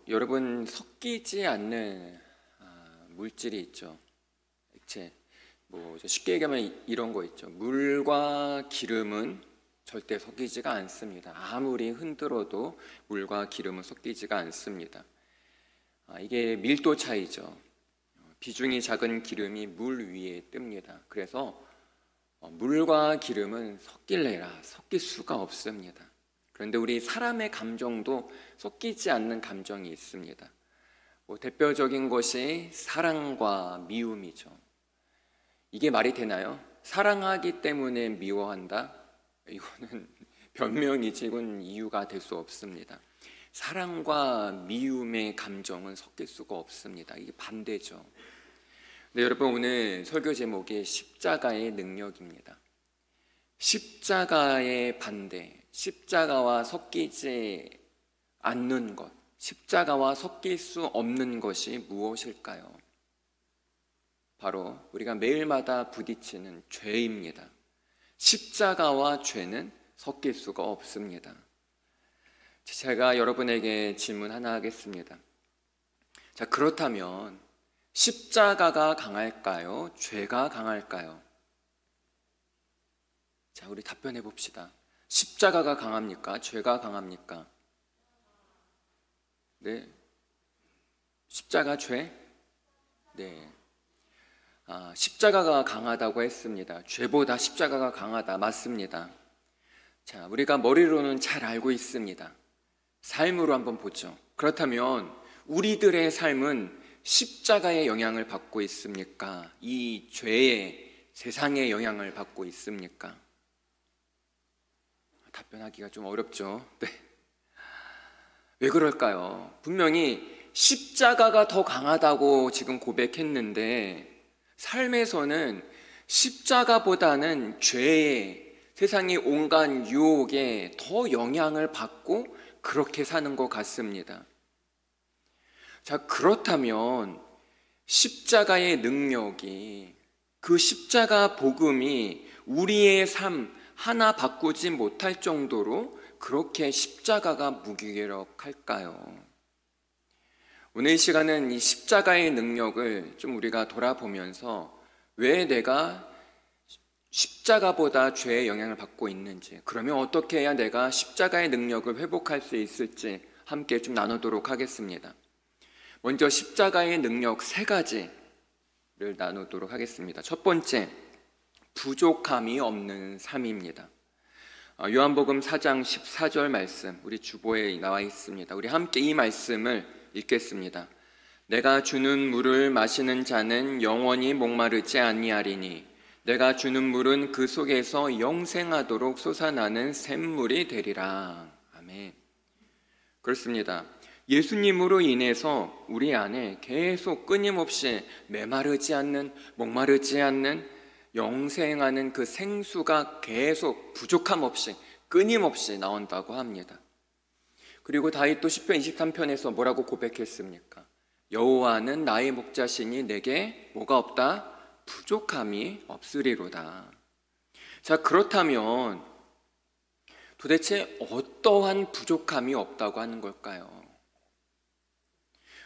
여러분, 섞이지 않는 물질이 있죠. 액체. 쉽게 얘기하면 이런 거 있죠. 물과 기름은 절대 섞이지가 않습니다. 아무리 흔들어도 물과 기름은 섞이지가 않습니다. 이게 밀도 차이죠. 비중이 작은 기름이 물 위에 뜹니다. 그래서 물과 기름은 섞일래야 섞일 수가 없습니다. 그런데 우리 사람의 감정도 섞이지 않는 감정이 있습니다. 대표적인 것이 사랑과 미움이죠. 이게 말이 되나요? 사랑하기 때문에 미워한다? 이거는 변명이지 이건 이유가 될 수 없습니다. 사랑과 미움의 감정은 섞일 수가 없습니다. 이게 반대죠. 네, 여러분, 오늘 설교 제목이 십자가의 능력입니다. 십자가의 반대, 십자가와 섞이지 않는 것, 십자가와 섞일 수 없는 것이 무엇일까요? 바로 우리가 매일마다 부딪히는 죄입니다. 십자가와 죄는 섞일 수가 없습니다. 제가 여러분에게 질문 하나 하겠습니다. 자, 그렇다면 십자가가 강할까요? 죄가 강할까요? 자, 우리 답변해 봅시다. 십자가가 강합니까? 죄가 강합니까? 네. 십자가 죄? 네. 십자가가 강하다고 했습니다. 죄보다 십자가가 강하다. 맞습니다. 자, 우리가 머리로는 잘 알고 있습니다. 삶으로 한번 보죠. 그렇다면 우리들의 삶은 십자가의 영향을 받고 있습니까? 이 죄의 세상의 영향을 받고 있습니까? 답변하기가 좀 어렵죠. 네. 왜 그럴까요? 분명히 십자가가 더 강하다고 지금 고백했는데 삶에서는 십자가보다는 죄에, 세상의 온갖 유혹에 더 영향을 받고 그렇게 사는 것 같습니다. 자, 그렇다면 십자가의 능력이, 그 십자가 복음이 우리의 삶 하나 바꾸지 못할 정도로 그렇게 십자가가 무기력할까요? 오늘 이 시간은 이 십자가의 능력을 좀 우리가 돌아보면서 왜 내가 십자가보다 죄의 영향을 받고 있는지, 그러면 어떻게 해야 내가 십자가의 능력을 회복할 수 있을지 함께 좀 나누도록 하겠습니다. 먼저 십자가의 능력 세 가지를 나누도록 하겠습니다. 첫 번째, 부족함이 없는 삶입니다. 요한복음 4장 14절 말씀, 우리 주보에 나와 있습니다. 우리 함께 이 말씀을 읽겠습니다. 내가 주는 물을 마시는 자는 영원히 목마르지 아니하리니 내가 주는 물은 그 속에서 영생하도록 솟아나는 샘물이 되리라. 아멘. 그렇습니다. 예수님으로 인해서 우리 안에 계속 끊임없이 메마르지 않는, 목마르지 않는, 영생하는 그 생수가 계속 부족함 없이 끊임없이 나온다고 합니다. 그리고 다윗도 시편 23편에서 뭐라고 고백했습니까? 여호와는 나의 목자시니 내게 뭐가 없다? 부족함이 없으리로다. 자, 그렇다면 도대체 어떠한 부족함이 없다고 하는 걸까요?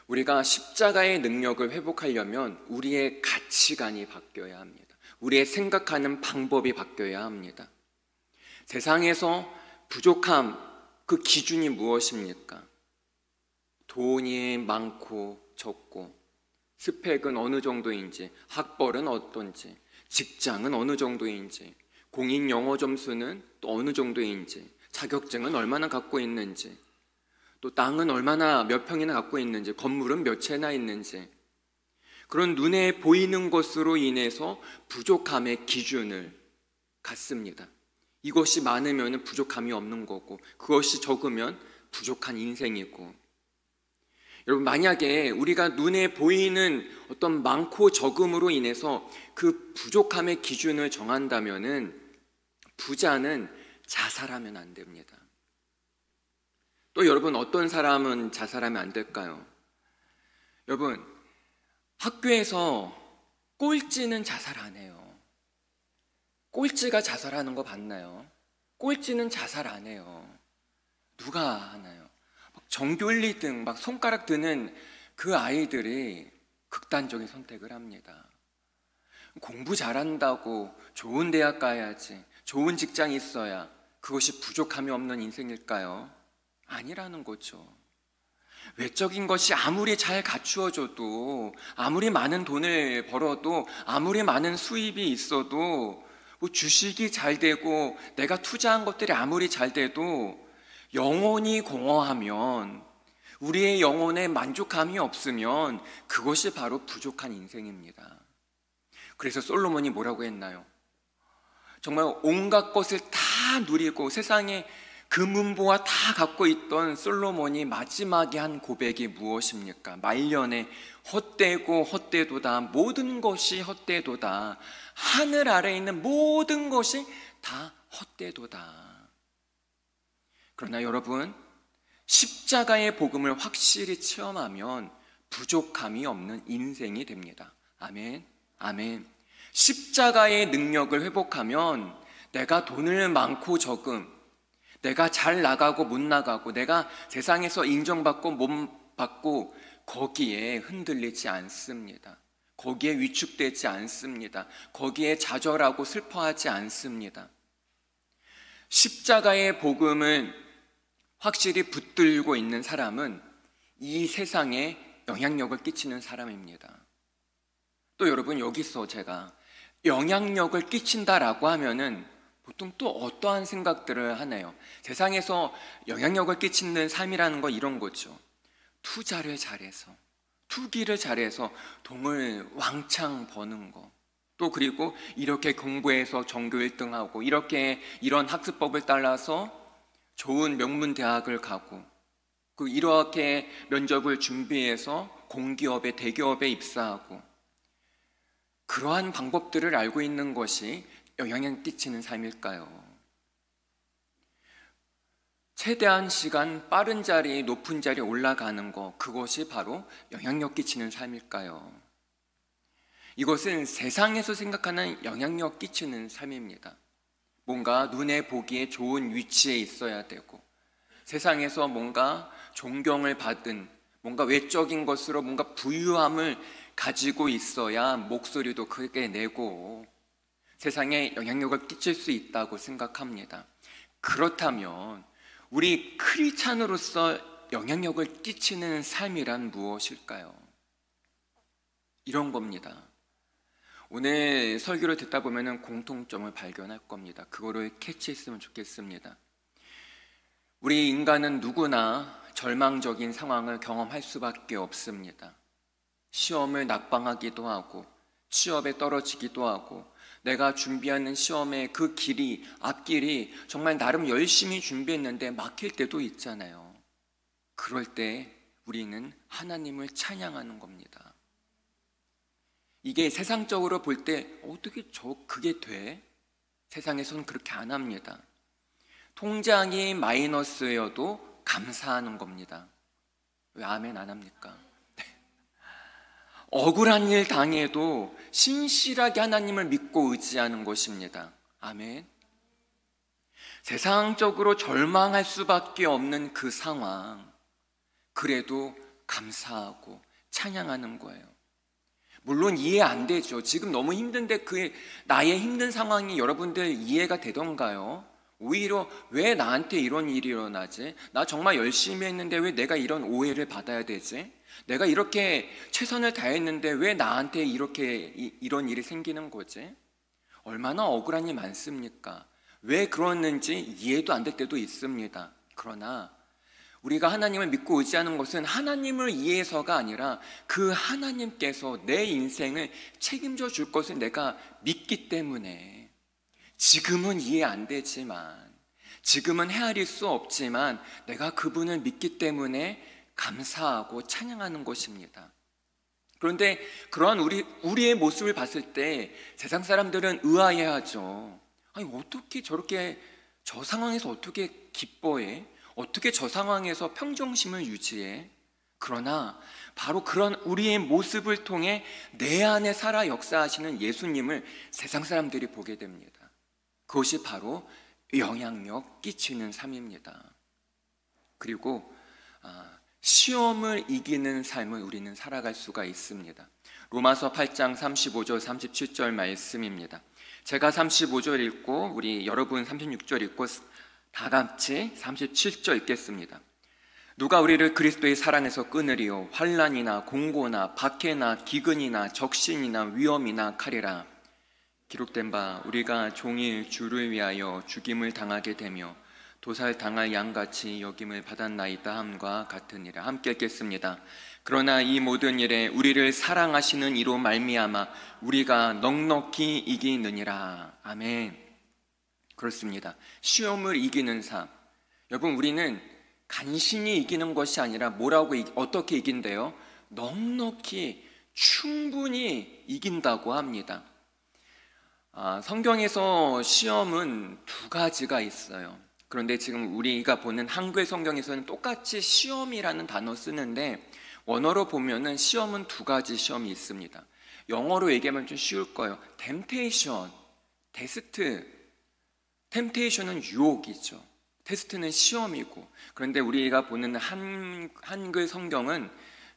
우리가 십자가의 능력을 회복하려면 우리의 가치관이 바뀌어야 합니다. 우리의 생각하는 방법이 바뀌어야 합니다. 세상에서 부족함, 그 기준이 무엇입니까? 돈이 많고 적고, 스펙은 어느 정도인지, 학벌은 어떤지, 직장은 어느 정도인지, 공인 영어 점수는 또 어느 정도인지, 자격증은 얼마나 갖고 있는지, 또 땅은 얼마나 몇 평이나 갖고 있는지, 건물은 몇 채나 있는지, 그런 눈에 보이는 것으로 인해서 부족함의 기준을 갖습니다. 이것이 많으면 부족함이 없는 거고, 그것이 적으면 부족한 인생이고. 여러분, 만약에 우리가 눈에 보이는 어떤 많고 적음으로 인해서 그 부족함의 기준을 정한다면은 부자는 자살하면 안 됩니다. 또 여러분, 어떤 사람은 자살하면 안 될까요? 여러분, 학교에서 꼴찌는 자살 안 해요. 꼴찌가 자살하는 거 봤나요? 꼴찌는 자살 안 해요. 누가 하나요? 전교 1, 2등 막 손가락 드는 그 아이들이 극단적인 선택을 합니다. 공부 잘한다고 좋은 대학 가야지, 좋은 직장이 있어야 그것이 부족함이 없는 인생일까요? 아니라는 거죠. 외적인 것이 아무리 잘 갖추어져도, 아무리 많은 돈을 벌어도, 아무리 많은 수입이 있어도, 뭐 주식이 잘 되고 내가 투자한 것들이 아무리 잘 돼도 영혼이 공허하면, 우리의 영혼에 만족함이 없으면 그것이 바로 부족한 인생입니다. 그래서 솔로몬이 뭐라고 했나요? 정말 온갖 것을 다 누리고 세상에 금은보화 다 갖고 있던 솔로몬이 마지막에 한 고백이 무엇입니까? 말년에 헛되고 헛되도다, 모든 것이 헛되도다, 하늘 아래에 있는 모든 것이 다 헛되도다. 그러나 여러분, 십자가의 복음을 확실히 체험하면 부족함이 없는 인생이 됩니다. 아멘, 아멘. 십자가의 능력을 회복하면 내가 돈을 많고 적음, 내가 잘 나가고 못 나가고, 내가 세상에서 인정받고 못 받고, 거기에 흔들리지 않습니다. 거기에 위축되지 않습니다. 거기에 좌절하고 슬퍼하지 않습니다. 십자가의 복음을 확실히 붙들고 있는 사람은 이 세상에 영향력을 끼치는 사람입니다. 또 여러분, 여기서 제가 영향력을 끼친다라고 하면은 보통 또 어떠한 생각들을 하나요? 세상에서 영향력을 끼치는 삶이라는 거 이런 거죠. 투자를 잘해서, 투기를 잘해서 돈을 왕창 버는 거. 또 그리고 이렇게 공부해서 전교 1등하고, 이렇게 이런 학습법을 따라서 좋은 명문 대학을 가고, 이렇게 면접을 준비해서 공기업에, 대기업에 입사하고, 그러한 방법들을 알고 있는 것이 영향을 끼치는 삶일까요? 최대한 시간 빠른 자리, 높은 자리에 올라가는 것, 그것이 바로 영향력 끼치는 삶일까요? 이것은 세상에서 생각하는 영향력 끼치는 삶입니다. 뭔가 눈에 보기에 좋은 위치에 있어야 되고, 세상에서 뭔가 존경을 받은, 뭔가 외적인 것으로 뭔가 부유함을 가지고 있어야 목소리도 크게 내고 세상에 영향력을 끼칠 수 있다고 생각합니다. 그렇다면 우리 크리스찬으로서 영향력을 끼치는 삶이란 무엇일까요? 이런 겁니다. 오늘 설교를 듣다 보면 공통점을 발견할 겁니다. 그거를 캐치했으면 좋겠습니다. 우리 인간은 누구나 절망적인 상황을 경험할 수밖에 없습니다. 시험을 낙방하기도 하고, 취업에 떨어지기도 하고, 내가 준비하는 시험의 그 길이, 앞길이 정말 나름 열심히 준비했는데 막힐 때도 있잖아요. 그럴 때 우리는 하나님을 찬양하는 겁니다. 이게 세상적으로 볼 때 어떻게 그게 돼? 세상에서는 그렇게 안 합니다. 통장이 마이너스여도 감사하는 겁니다. 왜 아멘 안 합니까? 억울한 일 당해도 신실하게 하나님을 믿고 의지하는 것입니다. 아멘. 세상적으로 절망할 수밖에 없는 그 상황, 그래도 감사하고 찬양하는 거예요. 물론 이해 안 되죠. 지금 너무 힘든데 그 나의 힘든 상황이 여러분들 이해가 되던가요? 오히려 왜 나한테 이런 일이 일어나지? 나 정말 열심히 했는데 왜 내가 이런 오해를 받아야 되지? 내가 이렇게 최선을 다했는데 왜 나한테 이런 일이 생기는 거지? 얼마나 억울한 일 많습니까? 왜 그러는지 이해도 안 될 때도 있습니다. 그러나 우리가 하나님을 믿고 의지하는 것은 하나님을 이해해서가 아니라 그 하나님께서 내 인생을 책임져 줄 것을 내가 믿기 때문에, 지금은 이해 안 되지만, 지금은 헤아릴 수 없지만 내가 그분을 믿기 때문에 감사하고 찬양하는 것입니다. 그런데 그러한 우리의 모습을 봤을 때 세상 사람들은 의아해하죠. 아니, 어떻게 저렇게 저 상황에서 어떻게 기뻐해? 어떻게 저 상황에서 평정심을 유지해? 그러나 바로 그런 우리의 모습을 통해 내 안에 살아 역사하시는 예수님을 세상 사람들이 보게 됩니다. 그것이 바로 영향력 끼치는 삶입니다. 그리고 시험을 이기는 삶을 우리는 살아갈 수가 있습니다. 로마서 8장 35절 37절 말씀입니다. 제가 35절 읽고 우리 여러분 36절 읽고 다 같이 37절 읽겠습니다. 누가 우리를 그리스도의 사랑에서 끊으리요? 환난이나 공고나 박해나 기근이나 적신이나 위험이나 칼이라. 기록된 바 우리가 종일 주를 위하여 죽임을 당하게 되며 도살당할 양같이 여김을 받았나이다 함과 같으니라. 함께 읽겠습니다. 그러나 이 모든 일에 우리를 사랑하시는 이로 말미암아 우리가 넉넉히 이기느니라. 아멘. 그렇습니다. 시험을 이기는 삶. 여러분, 우리는 간신히 이기는 것이 아니라 어떻게 이긴대요? 넉넉히 충분히 이긴다고 합니다. 성경에서 시험은 두 가지가 있어요. 그런데 지금 우리가 보는 한글 성경에서는 똑같이 시험이라는 단어 쓰는데 원어로 보면은 시험은 두 가지 시험이 있습니다. 영어로 얘기하면 좀 쉬울 거예요. 템테이션, 테스트. 템테이션은 유혹이죠. 테스트는 시험이고. 그런데 우리가 보는 한글 성경은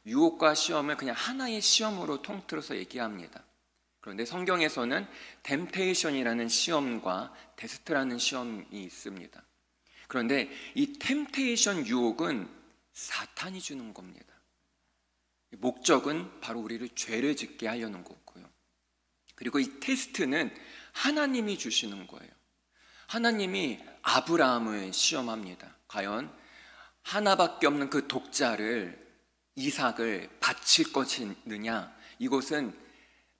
유혹과 시험을 그냥 하나의 시험으로 통틀어서 얘기합니다. 그런데 성경에서는 템테이션이라는 시험과 테스트라는 시험이 있습니다. 그런데 이 템테이션 유혹은 사탄이 주는 겁니다. 목적은 바로 우리를 죄를 짓게 하려는 거고요. 그리고 이 테스트는 하나님이 주시는 거예요. 하나님이 아브라함을 시험합니다. 과연 하나밖에 없는 그 독자를 이삭을 바칠 것이느냐? 이것은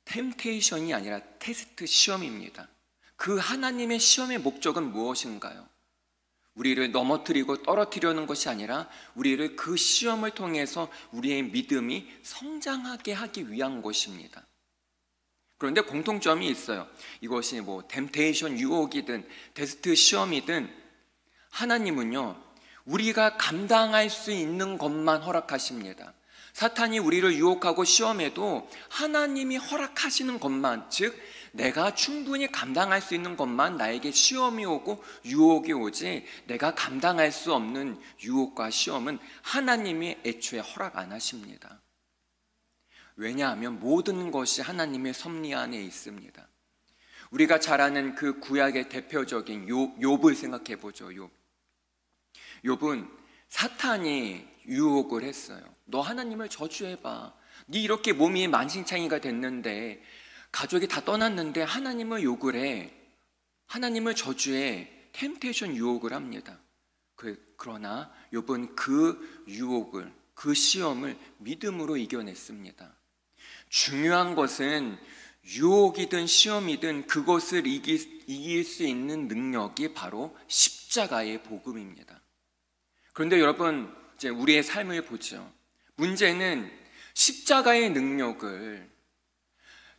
템테이션이 아니라 테스트 시험입니다. 그 하나님의 시험의 목적은 무엇인가요? 우리를 넘어뜨리고 떨어뜨리려는 것이 아니라 우리를 그 시험을 통해서 우리의 믿음이 성장하게 하기 위한 것입니다. 그런데 공통점이 있어요. 이것이 템테이션 유혹이든 테스트 시험이든 하나님은요, 우리가 감당할 수 있는 것만 허락하십니다. 사탄이 우리를 유혹하고 시험해도 하나님이 허락하시는 것만, 즉 내가 충분히 감당할 수 있는 것만 나에게 시험이 오고 유혹이 오지, 내가 감당할 수 없는 유혹과 시험은 하나님이 애초에 허락 안 하십니다. 왜냐하면 모든 것이 하나님의 섭리 안에 있습니다. 우리가 잘 아는 그 구약의 대표적인 욥을 생각해 보죠. 욥은 사탄이 유혹을 했어요. 너 하나님을 저주해봐. 네 이렇게 몸이 만신창이가 됐는데, 가족이 다 떠났는데 하나님을 욕을 해. 하나님을 저주해. 템테이션 유혹을 합니다. 그러나 욥은 그 유혹을, 그 시험을 믿음으로 이겨냈습니다. 중요한 것은 유혹이든 시험이든 그것을 이길 수 있는 능력이 바로 십자가의 복음입니다. 그런데 여러분, 이제 우리의 삶을 보죠. 문제는 십자가의 능력을,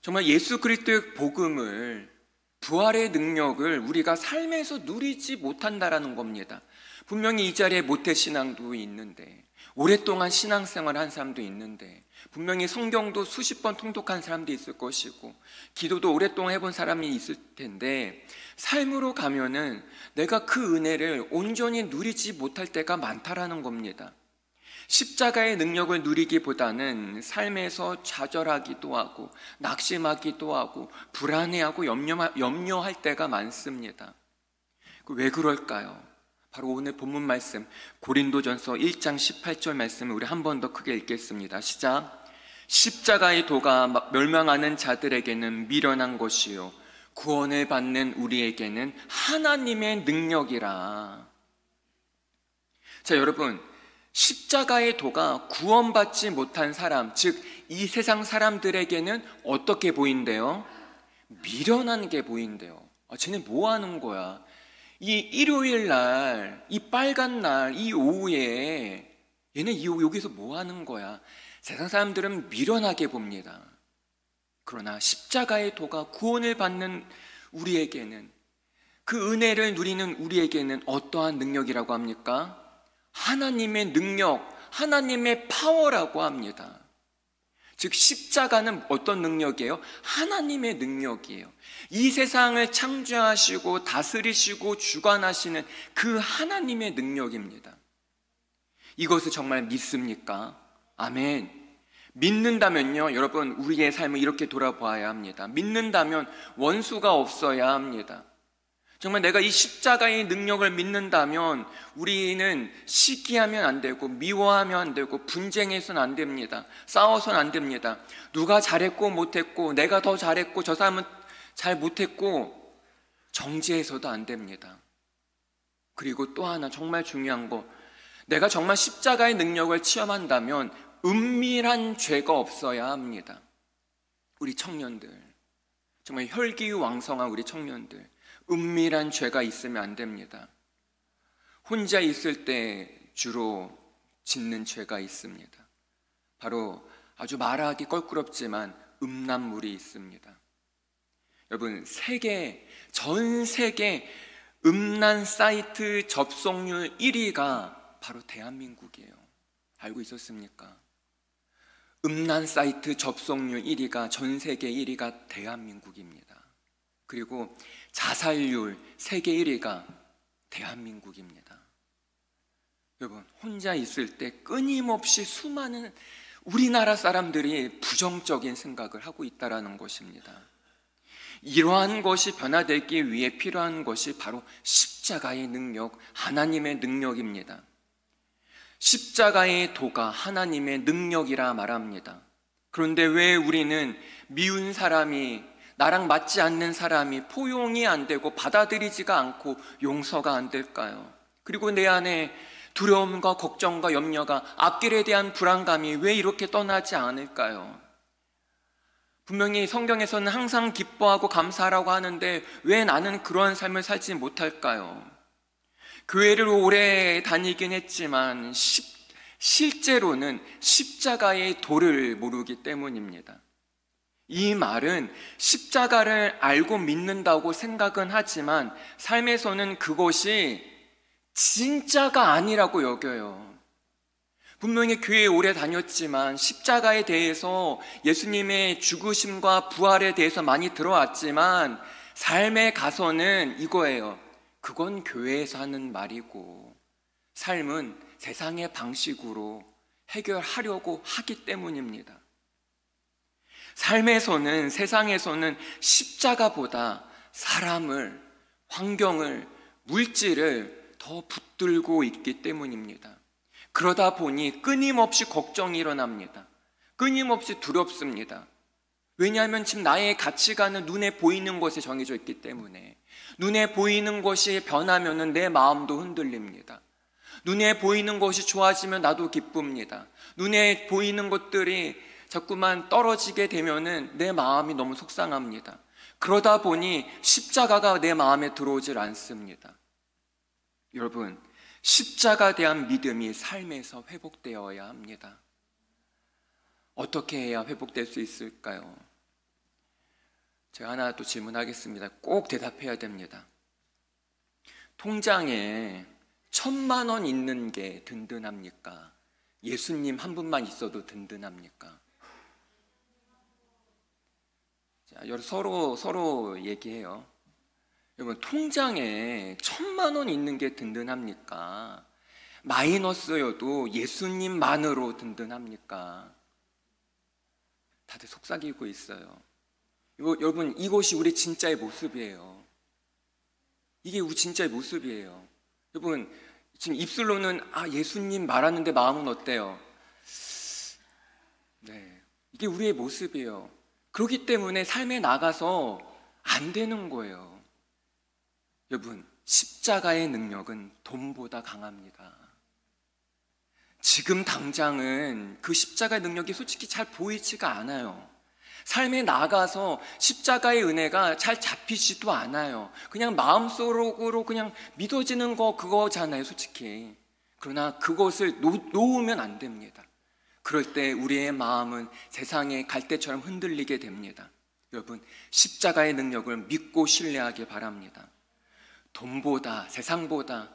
정말 예수 그리스도의 복음을, 부활의 능력을 우리가 삶에서 누리지 못한다라는 겁니다. 분명히 이 자리에 모태신앙도 있는데, 오랫동안 신앙생활을 한 사람도 있는데, 분명히 성경도 수십 번 통독한 사람도 있을 것이고, 기도도 오랫동안 해본 사람이 있을 텐데, 삶으로 가면은 내가 그 은혜를 온전히 누리지 못할 때가 많다라는 겁니다. 십자가의 능력을 누리기보다는 삶에서 좌절하기도 하고 낙심하기도 하고 불안해하고 염려할 때가 많습니다. 왜 그럴까요? 바로 오늘 본문 말씀 고린도전서 1장 18절 말씀을 우리 한 번 더 크게 읽겠습니다. 시작. 십자가의 도가 멸망하는 자들에게는 미련한 것이요 구원을 받는 우리에게는 하나님의 능력이라. 자, 여러분, 십자가의 도가 구원받지 못한 사람, 즉 이 세상 사람들에게는 어떻게 보인대요? 미련한 게 보인대요. 쟤네 뭐 하는 거야? 이 일요일 날, 이 빨간 날, 이 오후에 얘네 여기서 뭐 하는 거야? 세상 사람들은 미련하게 봅니다. 그러나 십자가의 도가 구원을 받는 우리에게는, 그 은혜를 누리는 우리에게는 어떠한 능력이라고 합니까? 하나님의 능력, 하나님의 파워라고 합니다. 즉 십자가는 어떤 능력이에요? 하나님의 능력이에요. 이 세상을 창조하시고 다스리시고 주관하시는 그 하나님의 능력입니다. 이것을 정말 믿습니까? 아멘. 믿는다면요, 여러분, 우리의 삶을 이렇게 돌아봐야 합니다. 믿는다면 원수가 없어야 합니다. 정말 내가 이 십자가의 능력을 믿는다면 우리는 시기하면 안 되고, 미워하면 안 되고, 분쟁해서는 안 됩니다. 싸워서는 안 됩니다. 누가 잘했고 못했고, 내가 더 잘했고 저 사람은 잘 못했고, 정죄해서도 안 됩니다. 그리고 또 하나 정말 중요한 거, 내가 정말 십자가의 능력을 체험한다면 은밀한 죄가 없어야 합니다. 우리 청년들, 정말 혈기왕성한 우리 청년들, 은밀한 죄가 있으면 안 됩니다. 혼자 있을 때 주로 짓는 죄가 있습니다. 바로 아주 말하기 껄끄럽지만 음란물이 있습니다. 여러분, 전 세계 음란 사이트 접속률 1위가 바로 대한민국이에요. 알고 있었습니까? 음란 사이트 접속률 1위가, 전 세계 1위가 대한민국입니다. 그리고 자살률 세계 1위가 대한민국입니다. 여러분, 혼자 있을 때 끊임없이 수많은 우리나라 사람들이 부정적인 생각을 하고 있다는 것입니다. 이러한 것이 변화되기 위해 필요한 것이 바로 십자가의 능력, 하나님의 능력입니다. 십자가의 도가 하나님의 능력이라 말합니다. 그런데 왜 우리는 미운 사람이, 나랑 맞지 않는 사람이 포용이 안 되고 받아들이지가 않고 용서가 안 될까요? 그리고 내 안에 두려움과 걱정과 염려가, 앞길에 대한 불안감이 왜 이렇게 떠나지 않을까요? 분명히 성경에서는 항상 기뻐하고 감사하라고 하는데 왜 나는 그런 삶을 살지 못할까요? 교회를 오래 다니긴 했지만 실제로는 십자가의 도를 모르기 때문입니다. 이 말은 십자가를 알고 믿는다고 생각은 하지만 삶에서는 그것이 진짜가 아니라고 여겨요. 분명히 교회에 오래 다녔지만 십자가에 대해서, 예수님의 죽으심과 부활에 대해서 많이 들어왔지만 삶에 가서는 이거예요. 그건 교회에서 하는 말이고 삶은 세상의 방식으로 해결하려고 하기 때문입니다. 삶에서는, 세상에서는 십자가보다 사람을, 환경을, 물질을 더 붙들고 있기 때문입니다. 그러다 보니 끊임없이 걱정이 일어납니다. 끊임없이 두렵습니다. 왜냐하면 지금 나의 가치관은 눈에 보이는 것에 정해져 있기 때문에, 눈에 보이는 것이 변하면 내 마음도 흔들립니다. 눈에 보이는 것이 좋아지면 나도 기쁩니다. 눈에 보이는 것들이 자꾸만 떨어지게 되면 내 마음이 너무 속상합니다. 그러다 보니 십자가가 내 마음에 들어오질 않습니다. 여러분, 십자가에 대한 믿음이 삶에서 회복되어야 합니다. 어떻게 해야 회복될 수 있을까요? 제가 하나 또 질문하겠습니다. 꼭 대답해야 됩니다. 통장에 1,000만 원 있는 게 든든합니까? 예수님 한 분만 있어도 든든합니까? 자, 서로 얘기해요. 여러분, 통장에 1,000만 원 있는 게 든든합니까? 마이너스여도 예수님만으로 든든합니까? 다들 속삭이고 있어요. 여러분, 이것이 우리 진짜의 모습이에요. 이게 우리 진짜의 모습이에요. 여러분, 지금 입술로는 예수님 말하는데 마음은 어때요? 네, 이게 우리의 모습이에요. 그렇기 때문에 삶에 나가서 안 되는 거예요. 여러분, 십자가의 능력은 돈보다 강합니다. 지금 당장은 그 십자가의 능력이 솔직히 잘 보이지가 않아요. 삶에 나가서 십자가의 은혜가 잘 잡히지도 않아요. 그냥 마음속으로 그냥 믿어지는 그거잖아요, 솔직히. 그러나 그것을 놓으면 안 됩니다. 그럴 때 우리의 마음은 세상의 갈대처럼 흔들리게 됩니다. 여러분, 십자가의 능력을 믿고 신뢰하길 바랍니다. 돈보다, 세상보다,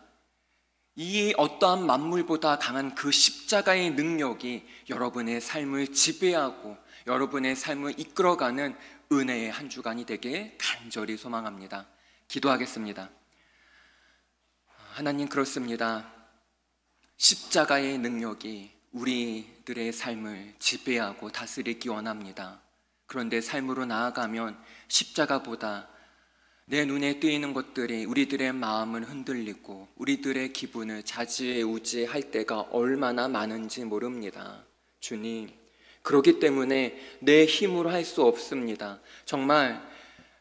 이 어떠한 만물보다 강한 그 십자가의 능력이 여러분의 삶을 지배하고 여러분의 삶을 이끌어가는 은혜의 한 주간이 되길 간절히 소망합니다. 기도하겠습니다. 하나님, 그렇습니다. 십자가의 능력이 우리들의 삶을 지배하고 다스리기 원합니다. 그런데 삶으로 나아가면 십자가보다 내 눈에 띄는 것들이 우리들의 마음을 흔들리고 우리들의 기분을 좌지우지할 때가 얼마나 많은지 모릅니다. 주님, 그렇기 때문에 내 힘으로 할 수 없습니다. 정말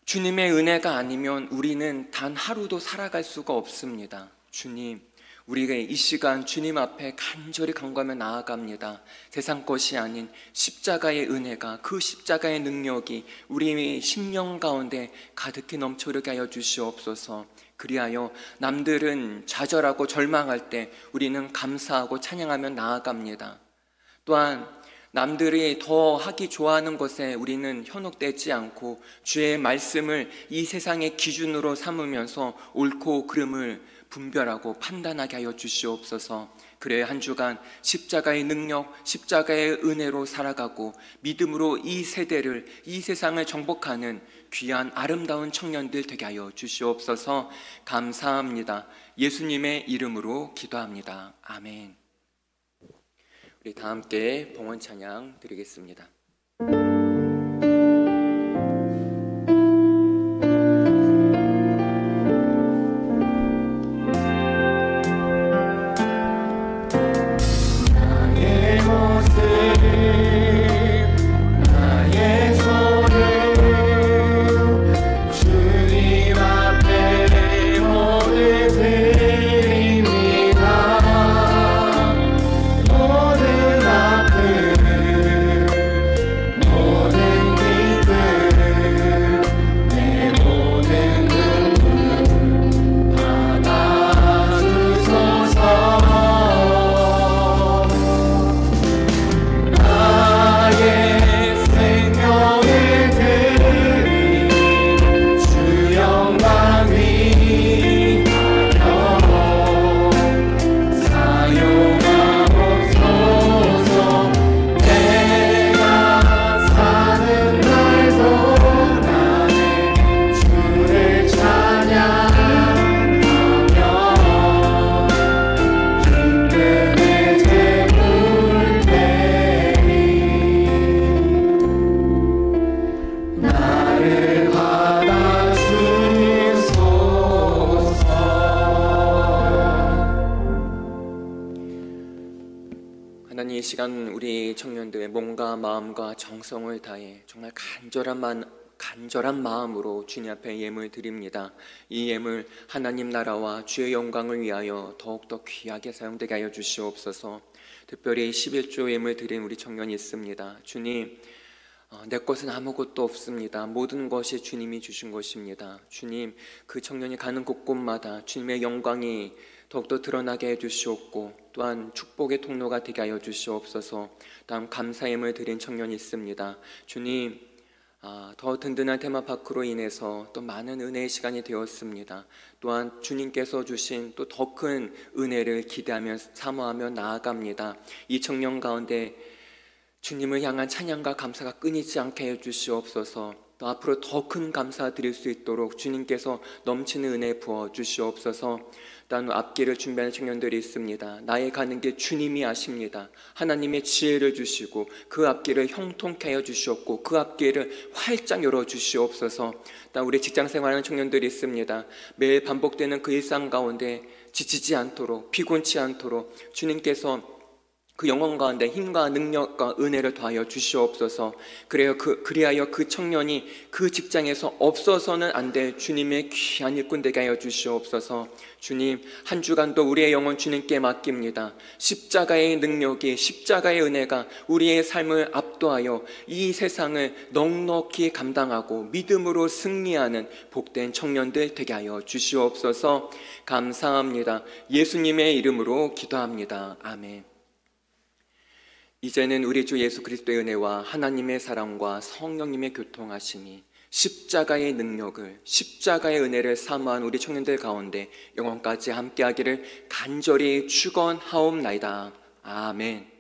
주님의 은혜가 아니면 우리는 단 하루도 살아갈 수가 없습니다. 주님, 우리가 이 시간 주님 앞에 간절히 간구하며 나아갑니다. 세상 것이 아닌 십자가의 은혜가, 그 십자가의 능력이 우리의 심령 가운데 가득히 넘쳐르게 하여 주시옵소서. 그리하여 남들은 좌절하고 절망할 때 우리는 감사하고 찬양하며 나아갑니다. 또한 남들이 더 하기 좋아하는 것에 우리는 현혹되지 않고 주의 말씀을 이 세상의 기준으로 삼으면서 옳고 그름을 분별하고 판단하게 하여 주시옵소서. 그래야 한 주간 십자가의 능력, 십자가의 은혜로 살아가고 믿음으로 이 세대를, 이 세상을 정복하는 귀한 아름다운 청년들 되게 하여 주시옵소서. 감사합니다. 예수님의 이름으로 기도합니다. 아멘. 우리 다 함께 봉헌 찬양 드리겠습니다. 하나님, 이 시간 우리 청년들의 몸과 마음과 정성을 다해 정말 간절한 마음으로 주님 앞에 예물 드립니다. 이 예물 하나님 나라와 주의 영광을 위하여 더욱더 귀하게 사용되게 하여 주시옵소서. 특별히 11조 예물 드린 우리 청년이 있습니다. 주님, 내 것은 아무것도 없습니다. 모든 것이 주님이 주신 것입니다. 주님, 그 청년이 가는 곳곳마다 주님의 영광이 더욱더 드러나게 해주시옵고 또한 축복의 통로가 되게 하여 주시옵소서. 다음 감사임을 드린 청년이 있습니다. 주님, 더 든든한 테마파크로 인해서 또 많은 은혜의 시간이 되었습니다. 또한 주님께서 주신 또 더 큰 은혜를 기대하며 사모하며 나아갑니다. 이 청년 가운데 주님을 향한 찬양과 감사가 끊이지 않게 해주시옵소서. 또 앞으로 더 큰 감사 드릴 수 있도록 주님께서 넘치는 은혜 부어 주시옵소서. 또한 앞길을 준비하는 청년들이 있습니다. 나의 가는 길 주님이 아십니다. 하나님의 지혜를 주시고 그 앞길을 형통케 하여 주시옵고 그 앞길을 활짝 열어 주시옵소서. 또한 우리 직장 생활하는 청년들이 있습니다. 매일 반복되는 그 일상 가운데 지치지 않도록, 피곤치 않도록 주님께서 그 영혼 가운데 힘과 능력과 은혜를 더하여 주시옵소서. 그리하여 그 청년이 그 직장에서 없어서는 안 될 주님의 귀한 일꾼 되게 하여 주시옵소서. 주님, 한 주간도 우리의 영혼 주님께 맡깁니다. 십자가의 능력이, 십자가의 은혜가 우리의 삶을 압도하여 이 세상을 넉넉히 감당하고 믿음으로 승리하는 복된 청년들 되게 하여 주시옵소서. 감사합니다. 예수님의 이름으로 기도합니다. 아멘. 이제는 우리 주 예수 그리스도의 은혜와 하나님의 사랑과 성령님의 교통하심이 십자가의 능력을, 십자가의 은혜를 사모한 우리 청년들 가운데 영원까지 함께하기를 간절히 축원하옵나이다. 아멘.